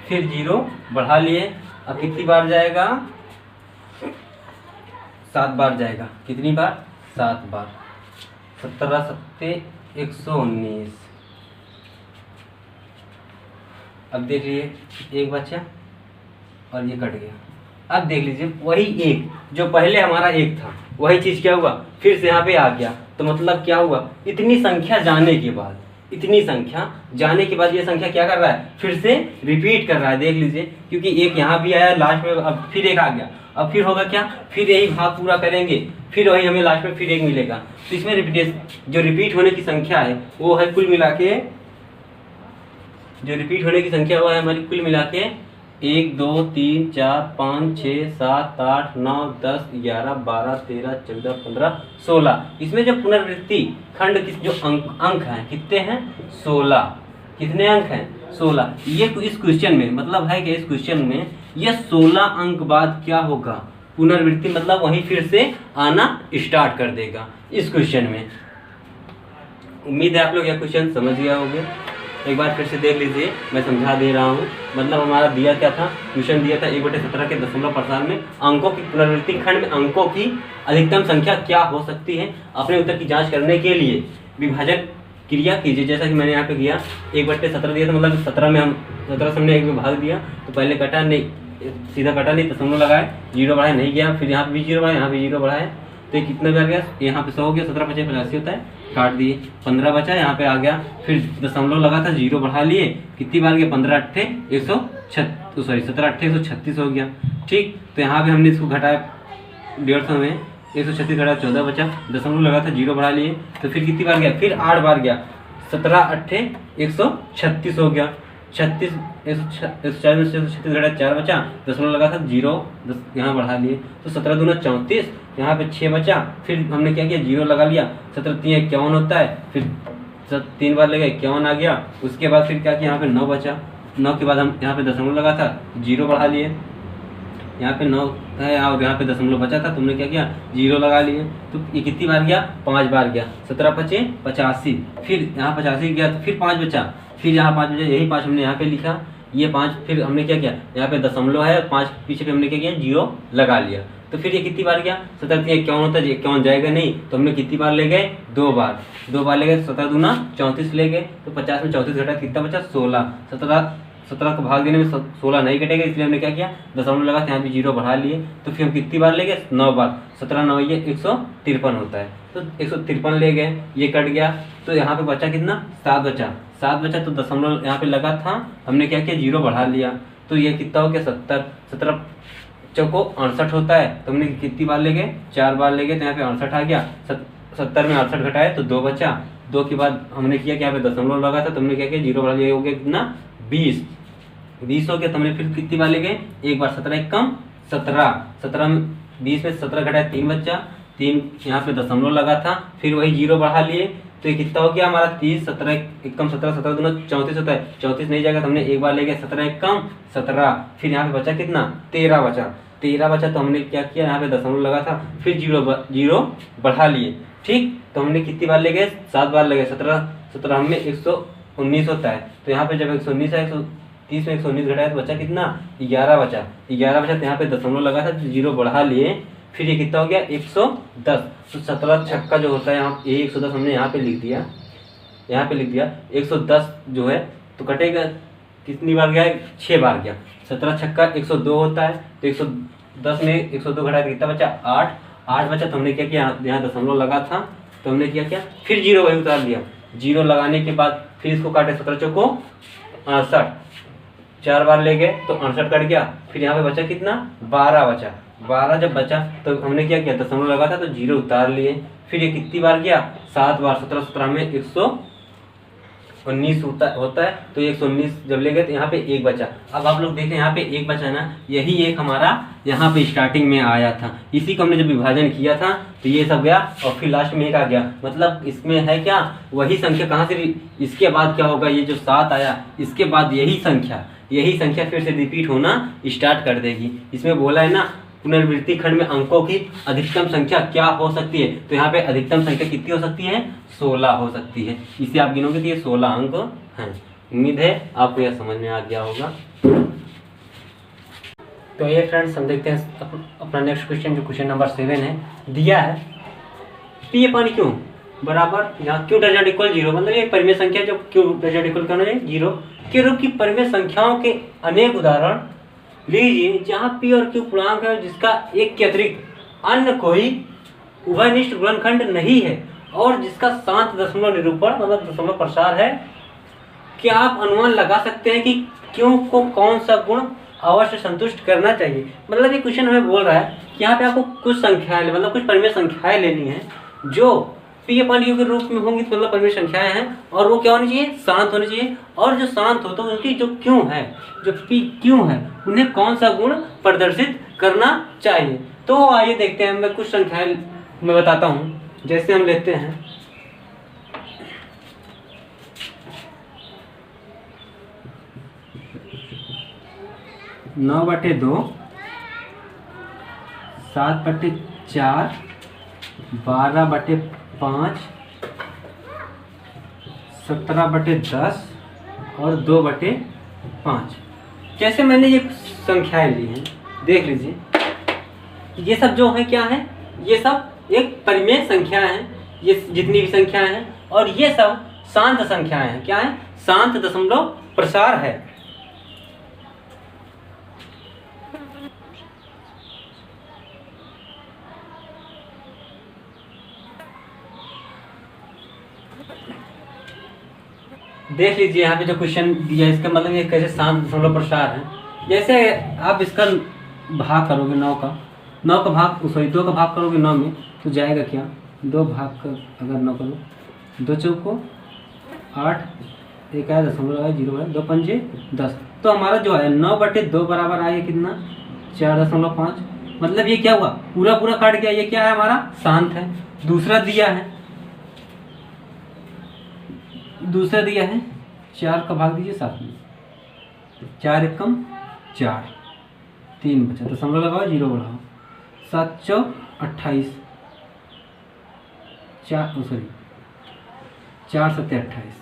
फिर 0 बढ़ा लिए। अब कितनी बार जाएगा 7 बार जाएगा, कितनी बार 7 बार, 17 सत्ते 119। अब देख लीजिए एक बचा और ये कट गया। अब देख लीजिए वही एक जो पहले हमारा एक था, वही चीज क्या हुआ फिर से यहाँ पे आ गया। तो मतलब क्या हुआ, इतनी संख्या जाने के बाद, इतनी संख्या जाने के बाद ये संख्या क्या कर रहा है, फिर से रिपीट कर रहा है। देख लीजिए, क्योंकि एक यहाँ भी आया लास्ट में, अब फिर एक आ गया, अब फिर होगा क्या, फिर यही भाग पूरा करेंगे, फिर वही हमें लास्ट में फिर एक मिलेगा। तो इसमें रिपीटेशन, जो रिपीट होने की संख्या है वो है कुल मिला के, जो रिपीट होने की संख्या वो है हमारी कुल मिला के 1 2 3 4 5 6 7 8 9 10 11 12 13 14 15 16। इसमें जो पुनरावृत्ति खंड की जो अंक हैं कितने हैं 16। कितने अंक हैं 16। ये इस क्वेश्चन में मतलब है कि इस क्वेश्चन में ये 16 अंक बाद क्या होगा, पुनरावृत्ति मतलब वहीं फिर से आना स्टार्ट कर देगा इस क्वेश्चन में। उम्मीद है आप लोग यह क्वेश्चन समझ गया होंगे। एक बार फिर से देख लीजिए, मैं समझा दे रहा हूँ। मतलब हमारा दिया क्या था, क्वेश्चन दिया था 1/17 के दशमलव प्रसार में अंकों की पुनरावृत्ति खंड में अंकों की अधिकतम संख्या क्या हो सकती है। अपने उत्तर की जांच करने के लिए विभाजन क्रिया कीजिए। जैसा कि मैंने यहाँ पे किया 1/17 दिया था, मतलब 17 में हम 17 से हमने 1 में भाग दिया, तो पहले कटा नहीं, सीधा कटा नहीं, दशमलव लगाए, 0 बढ़ाए, नहीं गया, फिर यहाँ पे भी 0 बढ़ाए, यहाँ भी 0 बढ़ाए, तो ये कितना बढ़ गया, यहाँ पे 100 हो गया, 17 × 5 = 85 होता है, काट दिए, 15 बचा, यहाँ पे आ गया, फिर दशमलव लगा था, 0 बढ़ा लिए, कितनी बार गया 15 × 8 = 136, सॉरी 17 × 8 = 136 हो गया। ठीक, तो यहाँ पे हमने इसको घटाया 150 में, 136 घटाया 14 बचा, दशमलव लगा था, 0 बढ़ा लिए, तो फिर कितनी बार गया, फिर 8 बार गया, 17 × 8 = 136 हो गया, 36 140 में 36 घटा 4 बचा, दशमलव लगा था, 0 यहाँ बढ़ा लिए, तो 17 दूना 34, यहाँ पे 6 बचा, फिर हमने क्या किया 0 लगा लिया, 17 × 3 = 51 होता है, फिर 3 बार लगे 51 आ गया। उसके बाद फिर क्या किया, यहाँ पे 9 बचा, 9 के बाद हम यहाँ पे दशमलव लगा था, 0 बढ़ा लिए, यहाँ पे 9 है और यहाँ पे दशमलव बचा था, तुमने क्या किया 0 लगा लिए, तो ये कितनी बार गया 5 बार गया, 17 × 5 = 85, फिर यहाँ 85 गया, तो फिर 5 बचा, फिर यहाँ 5 बचा, यही 5 हमने यहाँ पे लिखा, ये 5 फिर हमने क्या किया, यहाँ पे दशमलव है, 5 पीछे पे हमने क्या किया, 0 लगा लिया। तो फिर ये कितनी बार गया, 17 3 51 होता है, 51 जाएगा नहीं, तो हमने कितनी बार ले गए, 2 बार, 2 बार ले गए, 17 दूना 34 ले गए, तो 50 में 34 घटा कितना बचा, 16। 17 को भाग देने में 16 नहीं कटेगा, इसलिए हमने क्या किया, दशमलव लगा, यहाँ पे 0 बढ़ा लिए। तो फिर हम कितनी बार ले गए, 9 बार, 17 9 ये 153 होता है, तो 153 ले गए, ये कट गया, तो यहाँ पे बचा कितना, 7 बचा, 7 बचा, तो दशमलव यहाँ पे लगा था, हमने क्या किया, 0 बढ़ा लिया, तो ये कितना हो गया, 70। 17 चौको 68 होता है, तो हमने कितनी बार ले गए, 4 बार ले गए, तो यहाँ पे 68 आ गया। 70 में 68 घटाए तो 2 बचा, 2 के बाद हमने किया कि यहाँ पे दशमलव लगा था, तो हमने क्या किया, 0 बढ़ा लिया, हो गया कितना, 20 हो गया। तो हमने फिर कितनी बार ले गए, एक बार, 17 एक कम 17, 20 में 17 घटाए 3 बचा, 3 यहाँ पे दशमलव लगा था, फिर वही 0 बढ़ा लिए, तो ये कितना हो गया हमारा 30, 17 एक कम 17, 17 दूना 34 होता है, 34 नहीं जाएगा, तो हमने एक बार ले गया, 17 एक कम 17, फिर यहाँ पे बचा कितना, 13 बचा, 13 बचा, तो हमने क्या किया, यहाँ पे दशमलव लगा था, फिर 0 बढ़ा लिए, ठीक। तो हमने कितनी बार ले गए, 7 बार ले गए, 17 में 119 होता है, तो यहाँ पे जब 119 है, 130 में 119 घटाया तो बचा कितना, 11 बचा, 11 बचा, तो यहाँ पे दशमलव लगा था, 0 बढ़ा लिए, फिर ये कितना हो गया, 110। तो 17 छक्का जो होता है, यहाँ 110 हमने यहाँ पे लिख दिया, 110 जो है, तो कटेगा कितनी बार गया, 6 बार गया, 17 छक्का 102 होता है, तो 110 में 102 घटाया तो कितना बचा, 8 बचा, तो हमने क्या किया, यहाँ दशमलव लगा था, तो हमने क्या किया, फिर 0 वही उतार दिया, 0 लगाने के बाद फिर इसको काटे, 17 चौको 68, 4 बार ले गए तो 68 कट गया, फिर यहाँ पे बचा कितना, 12 बचा, 12 जब बचा तो हमने क्या किया, दशमलव लगा था तो 0 उतार लिए, फिर ये कितनी बार गया, 7 बार, 17 में 119 होता है, तो 119 जब ले गए तो यहाँ पे 1 बचा। अब आप लोग देखें, यहाँ पे 1 बचा ना, यही एक हमारा यहाँ पे स्टार्टिंग में आया था, इसी को हमने जब विभाजन किया था तो ये सब गया, और फिर लास्ट में 1 आ गया, मतलब इसमें है क्या, वही संख्या कहाँ से, इसके बाद क्या होगा, ये जो 7 आया, इसके बाद यही संख्या फिर से रिपीट होना स्टार्ट कर देगी। इसमें बोला है ना, पुनरावृत्ति खंड में अंकों की अधिकतम संख्या क्या हो सकती है, तो यहाँ पे अधिकतम संख्या कितनी हो सकती है, 16 हो सकती है, इसे आप गिनोगे तो ये 16 अंक हैं। उम्मीद है आपको यह समझ में आ गया होगा। तो ये फ्रेंड्स, हम देखते हैं अपना नेक्स्ट क्वेश्चन, जो क्वेश्चन नंबर 7 है, दिया है पी पानी क्यों बराबर, यहाँ क्यू डज नॉट इक्वल 0, मतलब ये परिमेय संख्या जो क्यू डज नॉट इक्वल करना है 0 के रूप की परिमेय संख्याओं के अनेक उदाहरण लीजिए, जहाँ पी और क्यू पूर्णांक है, जिसका एक के अतिरिक्त अन्य कोई उभयनिष्ठ गुणनखंड नहीं है, और जिसका शांत दशमलव निरूपण मतलब दशमलव प्रसार है। क्या आप अनुमान लगा सकते हैं कि क्यू को कौन सा गुण अवश्य संतुष्ट करना चाहिए। मतलब ये क्वेश्चन हमें बोल रहा है कि यहाँ पे आपको कुछ संख्याएं, मतलब कुछ परिमेय संख्याएं लेनी है जो पी अपन यू के रूप में होंगी, तो मतलब परिमेय संख्याएं हैं, और वो क्या होनी चाहिए, शांत होनी चाहिए, और जो शांत हो तो उनकी जो क्यू है, जो पी क्यू है, उन्हें कौन सा गुण प्रदर्शित करना चाहिए। तो आइए देखते हैं, मैं कुछ संख्याएं मैं बताता हूँ। जैसे हम लेते हैं 9/2, 7/4, 12/5, 17/10 और 2/5। जैसे मैंने ये संख्याएं ली हैं, देख लीजिए, ये सब जो है क्या है, ये सब एक परिमेय संख्या है, ये जितनी भी संख्याएं हैं, और ये सब शांत संख्याएं हैं। क्या है, शांत दशमलव प्रसार है। देख लीजिए यहाँ पे जो क्वेश्चन दिया, इसका मतलब ये कैसे शांत दशमलव प्रसार है। जैसे आप इसका भाग करोगे 9 का भाग, सॉरी 2 का भाग करोगे 9 में, तो जाएगा क्या, 2 भाग कर अगर 9 करो, 2 चौको 8, एक आया दशमलव आया 0 है, 2 पंजे 10, तो हमारा जो है 9/2 बराबर आया कितना, 4.5। मतलब ये क्या हुआ, पूरा काट गया, ये क्या है हमारा शांत है। दूसरा दिया है 4 का भाग दीजिए 7 में, 4 एकम 4, 3 बचा, दशमलव लगाओ 0 बढ़ाओ, 7 चौक 28, 4 7 28,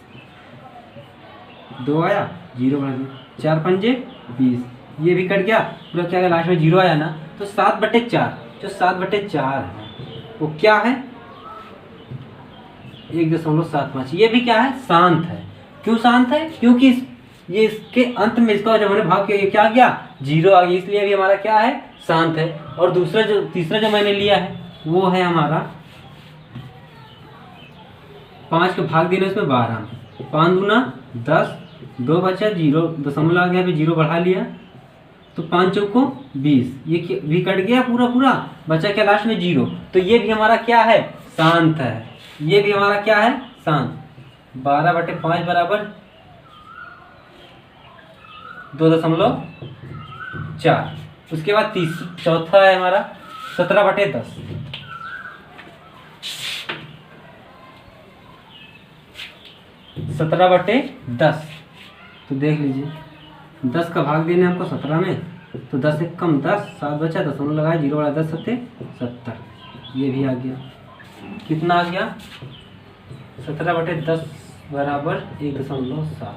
2 आया 0 बढ़ा दिया, 4 पंजे 20, ये भी कट गया पूरा, क्या है लास्ट में 0 आया ना, तो 7/4, जो 7/4 है वो क्या है 1.75, ये भी क्या है शांत है। क्यों शांत है? क्योंकि ये इसके अंत में इसका जब हमने भाग किया क्या आ गया 0 आ गया, इसलिए अभी हमारा क्या है शांत है। और तीसरा जो मैंने लिया है वो है हमारा 5 का भाग देना इसमें 12, 5 दूना 10, 2 बचा 0 दशमलव आ गया, फिर 0 बढ़ा लिया तो 5 चौको 20, ये भी कट गया पूरा, बचा क्या लास्ट में 0, तो ये भी हमारा क्या है शांत है, ये भी हमारा क्या है शांत। 12/5 बराबर 2.4। उसके बाद चौथा है हमारा 17/10, 17/10, तो देख लीजिए 10 का भाग देने हमको 17 में, तो 10 से कम 10, 7 बचा, दशमलव लगाया 0 बड़ा 10 7 70, ये भी आ गया। कितना आ गया 17/10 बराबर 1.7,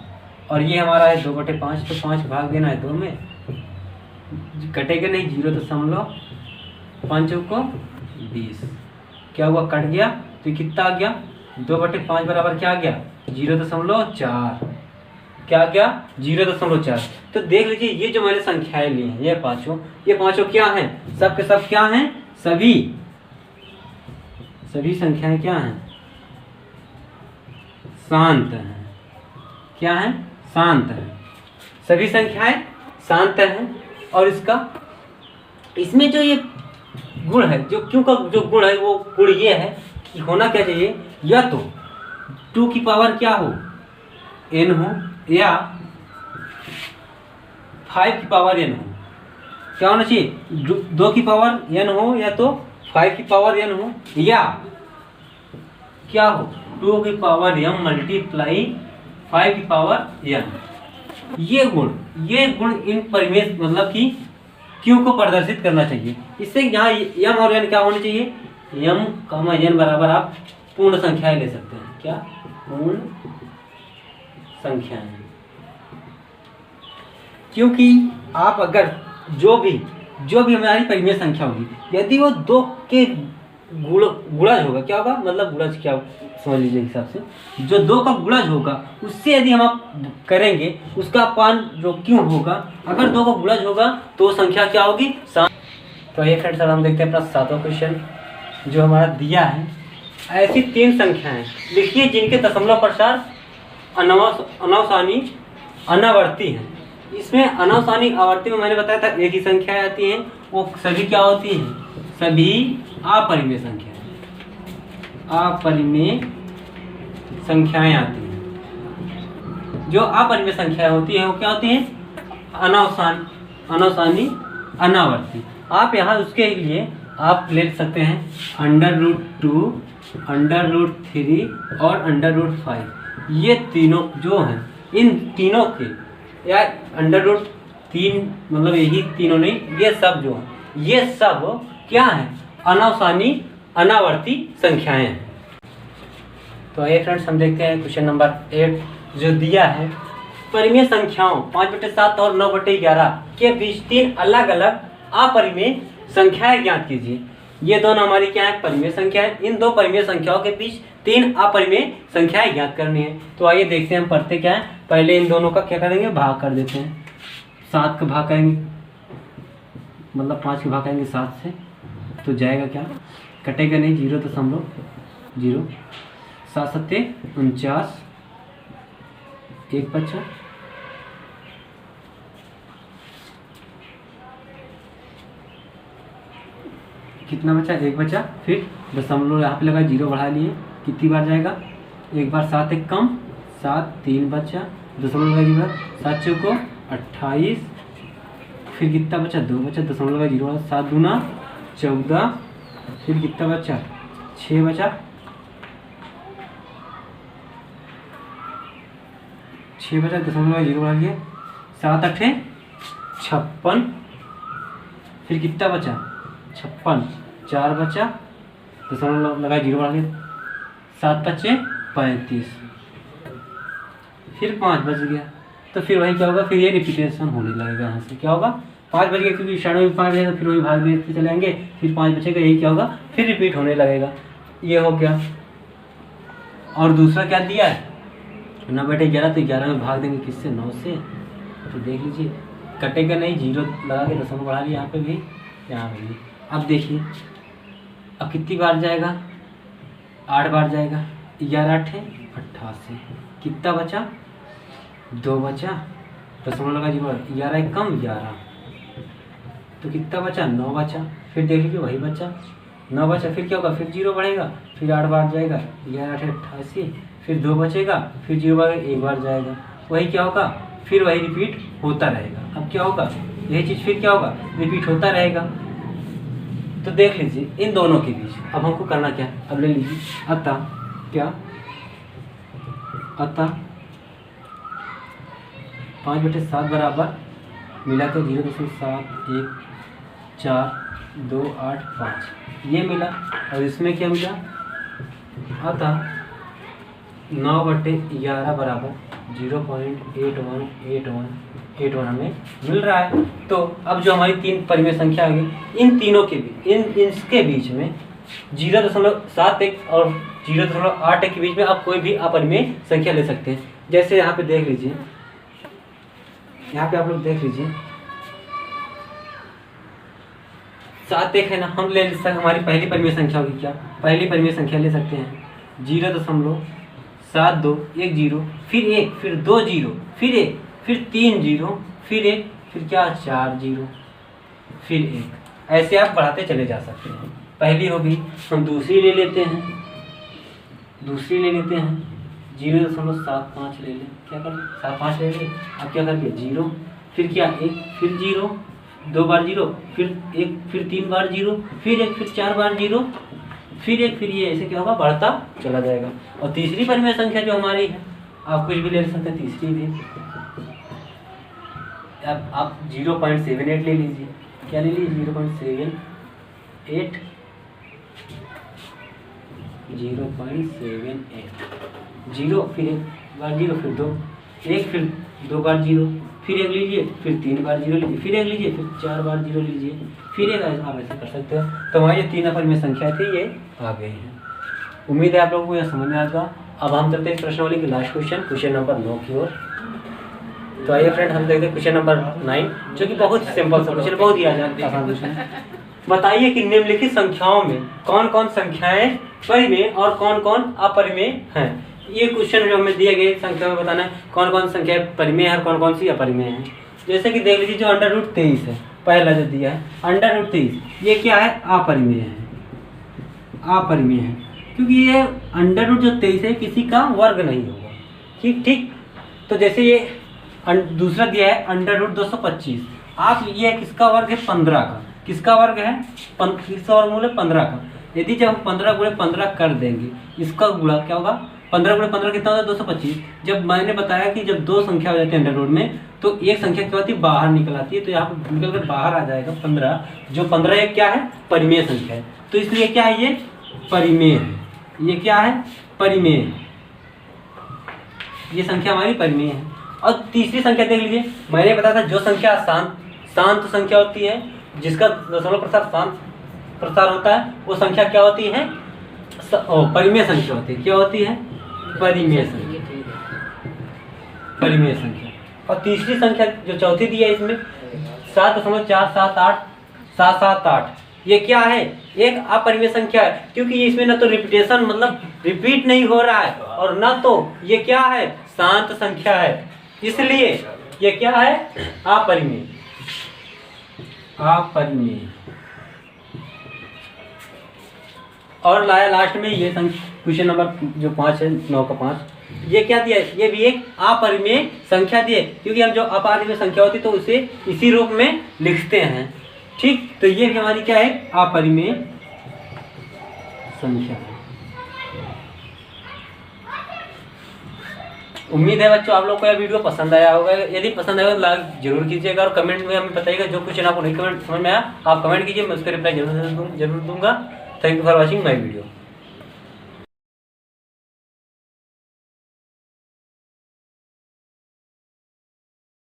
और ये हमारा है 2/5, तो 5 भाग देना है 2 में, कटेगा नहीं 0.5 को 20, क्या हुआ कट गया, तो कितना आ गया 2/5 बराबर क्या आ गया 0.4, क्या आ गया 0.4। तो देख लीजिए ये जो मैंने संख्याएं ली हैं ये पांचों क्या हैं, सब के सब क्या हैं, सभी संख्याएं क्या हैं शांत हैं, क्या हैं शांत हैं, सभी संख्याएं शांत हैं। और इसमें जो ये गुण है, जो क्यों का जो गुण है वो गुण ये है कि होना क्या चाहिए, या तो 2 की पावर क्या हो n हो, या 5 की पावर n हो, क्या होना चाहिए 2 की पावर n हो, या तो 5 की पावर n हो, या क्या हो 2 की पावर m मल्टीप्लाई 5 की पावर n। ये गुण इन परिमेय मतलब कि क्यू को प्रदर्शित करना चाहिए। इससे यहाँ m और n क्या होने चाहिए, m, n बराबर आप पूर्ण संख्याएं ले सकते हैं, क्या पूर्ण संख्याएं, क्योंकि आप अगर जो भी हमारी परिमेय संख्या होगी यदि वो 2 के गुणज होगा, क्या होगा मतलब गुणज क्या समझ लीजिए हिसाब से, जो 2 का गुणज होगा उससे यदि हम आप करेंगे उसका पान जो क्यों होगा, अगर 2 का गुणज होगा तो संख्या क्या होगी 7। तो ये फ्रेंड्स अब हम देखते हैं अपना 7वां क्वेश्चन जो हमारा दिया है। ऐसी 3 संख्याएं लिखिए जिनके दशमलव प्रसार अनावसानी अनावर्ती है। इसमें अनावसानी आवर्ती में मैंने बताया था एक ही संख्याएं आती हैं, वो सभी क्या होती हैं, सभी अपरिमेय संख्याएं, अपरिमेय संख्याएं आती हैं। जो अपरिमेय संख्याएं होती हैं वो क्या होती हैं अनावसानी अनावर्ती। आप यहाँ उसके लिए आप ले सकते हैं √2, √3 और √5। ये तीनों जो हैं इन तीनों के, या √3 मतलब यही तीनों नहीं, ये सब जो हैं ये सब क्या है अनावसानी अनावर्ती संख्याएं हैं। तो आइए फ्रेंड्स हम देखते हैं क्वेश्चन नंबर 8 जो दिया है, परिमेय संख्याओं 5/7 और 9/11 के बीच 3 अलग अलग अपरिमेय संख्याएं ज्ञात कीजिए। ये दोनों हमारी क्या है परिमेय संख्याएं, इन 2 परिमेय संख्याओं के बीच 3 अपरिमेय संख्याएं ज्ञात करनी है। तो आइए देखते हैं हम पढ़ते क्या है, पहले इन दोनों का क्या करेंगे भाग कर देते हैं, 7 का भाग करेंगे मतलब 5 का भाग करेंगे 7 से, तो जाएगा क्या कटेगा नहीं 0.0, 7 7 49, 1 बचा, कितना बचा 1 बचा, फिर दशमलव यहाँ पे लगा 0 बढ़ा लिए, कितनी बार जाएगा एक बार, 7 1 कम 7, 3 बचा, दशमलव लगा 7 चौको 28, फिर कितना बचा 2 बचा, दशमलव लगा 0, 7 दूना 14, फिर कितना बचा 6 बचा, 6 बचा, दशमलव 0 बढ़ा लिया, 7 8 56, फिर कितना बचा 56, 4 बचा, दशमलव लगा 0 बढ़ा लिया, 7 5 35, फिर 5 बच गया। तो तो फिर वही क्या होगा, फिर ये रिपीटेशन होने लगेगा यहाँ से। क्या होगा, 5 बज गए क्योंकि क्षण में 5 बजेगा, फिर वही भाग देते चले जाएंगे, फिर 5 बचेगा, यही क्या होगा, फिर रिपीट होने लगेगा। ये हो गया। और दूसरा क्या दिया है, 9 बटे 11, तो 11 में भाग देंगे किससे, 9 से। तो देख लीजिए कटेगा नहीं, 0 लगा के दशमलव बढ़ा लिया, यहाँ पे भी यहाँ पे भी। अब देखिए अब कितनी बार जाएगा, 8 बार जाएगा, 11 8 88, कितना बचा, 2 बचा, दशमलव लगा 0, 11 एक कम 11, तो कितना बचा, 9 बचा। फिर देख लीजिए वही बचा, 9 बचा, फिर क्या होगा, फिर 0 बढ़ेगा, फिर 8 बार जाएगा, 11 8 88, फिर 2 बचेगा, फिर 0 बार 1 बार जाएगा, वही क्या होगा, फिर वही रिपीट होता रहेगा। अब क्या होगा, यही चीज़ फिर क्या होगा, रिपीट होता रहेगा। तो देख लीजिए इन दोनों के बीच अब हमको करना क्या, अब ले लीजिए, अतः क्या, अतः 5 बटे 7 बराबर मिला के 0.714285 ये मिला। और इसमें क्या मिला, अतः 9 बटे 11 बराबर 0.8181 हमें मिल रहा है। तो अब जो हमारी 3 परिमेय संख्या आ गई, इन तीनों के बीच, इसके बीच में 0.71 और 0.81 के बीच में आप कोई भी अपरिमेय संख्या ले सकते हैं। जैसे यहाँ पे देख लीजिए, यहाँ पे आप लोग देख लीजिए 7 1 है ना, हम ले सकते, हमारी पहली परिमेय संख्या होगी क्या, पहली परिमेय संख्या ले सकते हैं 0.72 1 0, फिर 1, फिर 2 0, फिर 1, फिर 3 0, फिर 1, फिर क्या 4 0, फिर 1, ऐसे आप बढ़ाते चले जा सकते हैं। पहली होगी, हम दूसरी ले लेते हैं, दूसरी ले लेते हैं 0.75 ले लें, क्या कर 75 ले लें। अब क्या करेंगे 0, फिर क्या 1, फिर 0, 2 बार 0, फिर 1, फिर 3 बार 0, फिर 1, फिर 4 बार 0, फिर 1, फिर ये ऐसे क्या होगा, बढ़ता चला जाएगा। और तीसरी परिमेय संख्या जो हमारी है, आप कुछ भी ले सकते हैं, तीसरी भी अब आप 0.78 ले लीजिए, क्या ले लीजिए 0.78, 0 फिर 1 बार 0, फिर 2, 1 फिर 2 बार 0, फिर 1 लीजिए, फिर 3 बार 0 लीजिए, फिर 1 लीजिए, फिर 4 बार 0 लीजिए, फिर 1, आप ऐसे कर सकते हो। तो हमारी ये 3 परिमेय संख्या थी, ये आ गई हैं। उम्मीद है आप लोगों को यह समझ में आएगा। अब हम चलते हैं इस प्रश्नावली के लास्ट क्वेश्चन नंबर 9 की ओर। तो आइए फ्रेंड हम देखते हैं क्वेश्चन नंबर 9, जो कि बहुत सिंपल सा क्वेश्चन, बहुत ही आसान क्वेश्चन है। बताइए कि निम्नलिखित संख्याओं में कौन कौन संख्याएं परिमेय और कौन कौन अपरिमेय हैं। ये क्वेश्चन जो हमें दिए गए संख्या में बताना है कौन कौन संख्या परिमेय है और कौन कौन सी अपरिमेय है। जैसे कि देख लीजिए जो √23 है, पहला जो दिया है √23, ये क्या है, अपरिमेय है, अपरिमेय है, क्योंकि ये √23 है, किसी का वर्ग नहीं होगा। ठीक। तो जैसे ये दूसरा दिया है √225, आप ये किसका वर्ग है, 15 का, किसका वर्ग है, किसका वर्गमूल है, 15 का। यदि जब हम 15 गुणे 15 कर देंगे, इसका गुणा क्या होगा, 15 गुणे 15 कितना होता है, 225। जब मैंने बताया कि जब 2 संख्या हो जाती है अंडर रूट में, तो एक संख्या क्या होती है, बाहर निकल आती है, तो यहाँ पर निकल कर बाहर आ जाएगा 15, जो 15 एक क्या है, परिमेय संख्या है। तो इसलिए क्या है, ये परिमेय है, ये क्या है, परिमेय है, ये संख्या हमारी परिमेय है। और तीसरी संख्या देख लीजिए, मैंने बताया था जो संख्या शांत संख्या होती है, जिसका दशमलव प्रसार शांत प्रसार होता है, वो संख्या क्या होती है, परिमेय संख्या होती है। क्या होती है, परिमेय संख्या, परिमेय संख्या। और तीसरी संख्या जो चौथी दी है इसमें 7.478778, ये क्या है, एक अपरिमेय संख्या है, क्योंकि इसमें ना तो रिपीटेशन मतलब रिपीट नहीं हो रहा है, और ना तो ये क्या है, शांत संख्या है, इसलिए ये क्या है, अपरिमेय, अपरिमेय। और लाया लास्ट में ये क्वेश्चन नंबर जो 5 है, 9 का 5, ये क्या दिया है, ये भी एक अपरिमेय संख्या दी है, क्योंकि हम जो अपरिमेय संख्या होती है तो उसे इसी रूप में लिखते हैं। ठीक, तो ये भी हमारी क्या है, अपरिमेय संख्या है। उम्मीद है बच्चों आप लोग को यह वीडियो पसंद आया होगा। यदि पसंद आया तो लाइक जरूर कीजिएगा और कमेंट में हमें बताइएगा जो क्वेश्चन आपको नहीं समझ में आया, आप कमेंट कीजिए, मैं उसका रिप्लाई जरूर दूंगा। Thank you for watching my video.